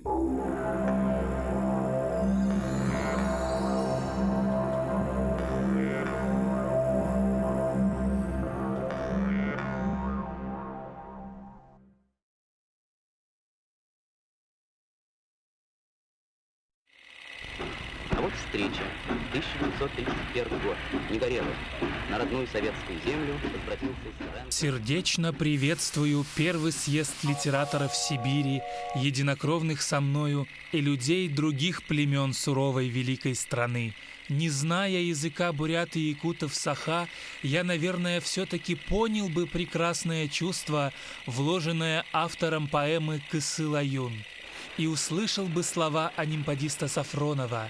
А вот встреча. 1931 год. Негорелов. На родную советскую землю возвратился из... Сердечно приветствую первый съезд литераторов Сибири, единокровных со мною и людей других племен суровой великой страны. Не зная языка бурят и якутов Саха, я, наверное, все-таки понял бы прекрасное чувство, вложенное автором поэмы «Кысылаюн», и услышал бы слова анимпадиста Сафронова: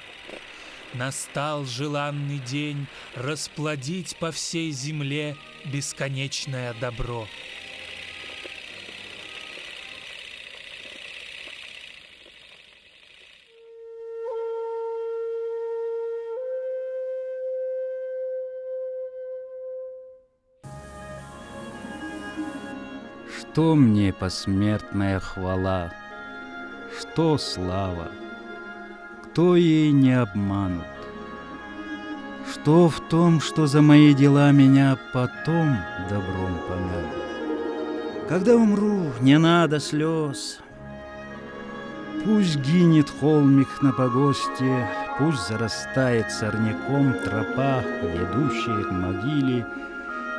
«Настал желанный день расплодить по всей земле бесконечное добро». Что мне посмертная хвала, что слава, кто ей не обманут? Что в том, что за мои дела меня потом добром помянут? Когда умру, не надо слез. Пусть гинет холмик на погосте, пусть зарастает сорняком тропа, ведущая к могиле,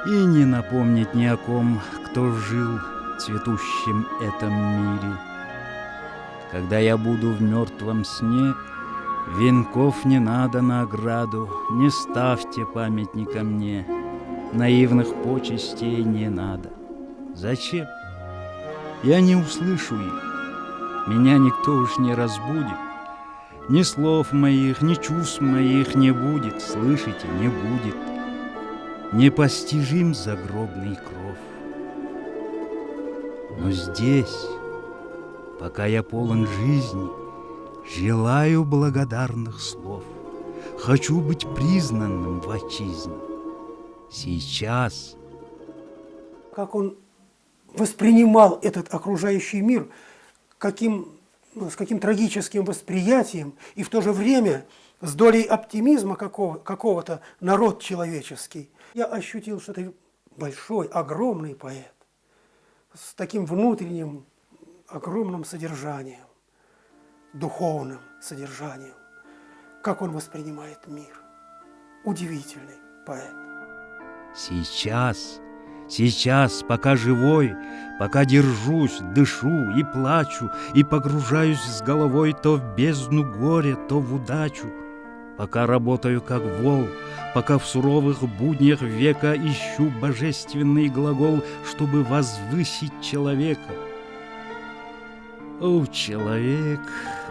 и не напомнит ни о ком, кто жил в цветущем этом мире. Когда я буду в мертвом сне, венков не надо на ограду, не ставьте памятника мне, наивных почестей не надо. Зачем? Я не услышу их, меня никто уж не разбудит, ни слов моих, ни чувств моих не будет, слышите, не будет. Непостижим загробный кров. Но здесь, пока я полон жизни, желаю благодарных слов. Хочу быть признанным в отчизне. Сейчас. Как он воспринимал этот окружающий мир, с каким трагическим восприятием, и в то же время с долей оптимизма какого-то народ человеческий. Я ощутил, что это большой, огромный поэт с таким внутренним, огромным содержанием, духовным содержанием, как он воспринимает мир. Удивительный поэт. Сейчас, пока живой, пока держусь, дышу и плачу, и погружаюсь с головой то в бездну горя, то в удачу, пока работаю как вол, пока в суровых буднях века ищу божественный глагол, чтобы возвысить человека. О, человек,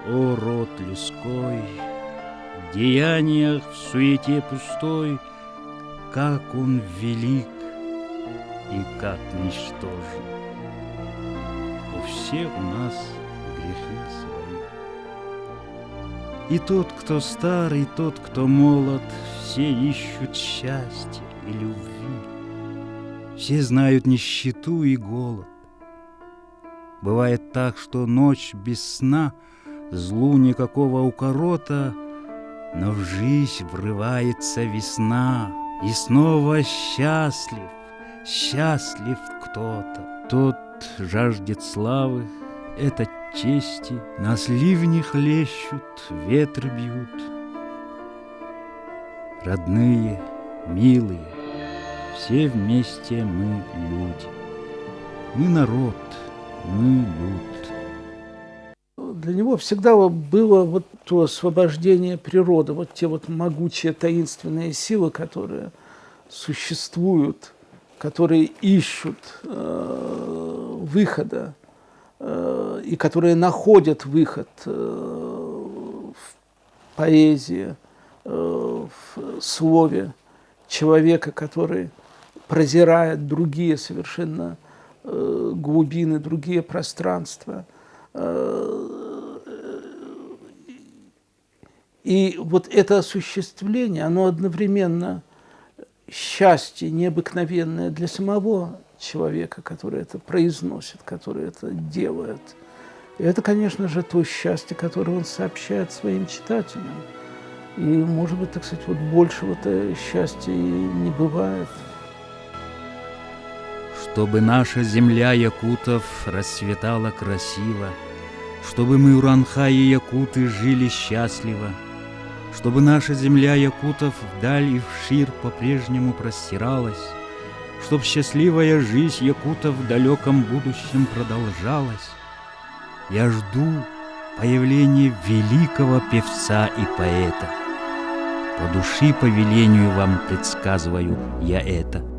о, род людской, в деяниях, в суете пустой, как он велик и как ничтожен. У всех у нас грехи свои. И тот, кто стар, и тот, кто молод, все ищут счастья и любви. Все знают нищету и голод. Бывает так, что ночь без сна, злу никакого укорота, но в жизнь врывается весна, и снова счастлив кто-то. Тот жаждет славы, это чести, нас ливни хлещут, ветры бьют. Родные, милые, все вместе мы люди. Мы народ, мы люд. Для него всегда было вот то освобождение природы, вот те вот могучие таинственные силы, которые существуют, которые ищут выхода и которые находят выход в поэзии, в слове человека, который прозирает другие совершенно глубины, другие пространства. И вот это осуществление, оно одновременно счастье необыкновенное для самого человека, который это произносит, который это делает, И это, конечно же, то счастье, которое он сообщает своим читателям. И, может быть, так сказать, вот большего-то счастья и не бывает. Чтобы наша земля якутов расцветала красиво, чтобы мы, уранхаи якуты, жили счастливо, чтобы наша земля якутов вдаль и вширь по-прежнему простиралась, чтоб счастливая жизнь якутов в далеком будущем продолжалась. Я жду появления великого певца и поэта. По души по велению вам предсказываю я это.